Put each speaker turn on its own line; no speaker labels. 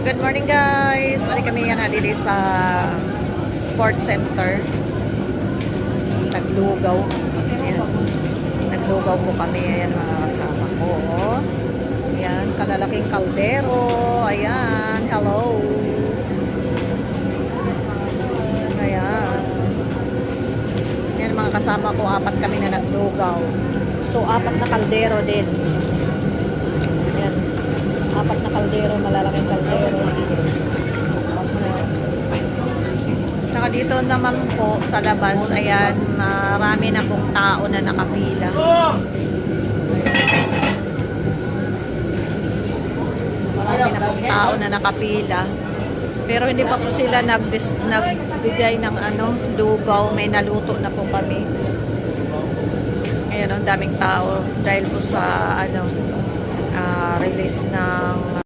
Good morning guys. Ari kami yan dito sa Sports Center. Naglugaw. Ayan. Naglugaw po kami. Ayan mga kasama ko. Ayan, kalalaking kaldero. Ayan, hello. Ayan. Ayan mga kasama ko. 4 kami na naglugaw. So 4 na kaldero din. Ayan. 4 na kaldero, malalaking kaldero. Tsaka dito naman po sa labas, ayan, marami na pong tao na nakapila. Marami na pong tao na nakapila. Pero hindi pa po sila nagbigay ng lugaw. May naluto na po kami. Ayan, ang daming tao dahil po sa release ng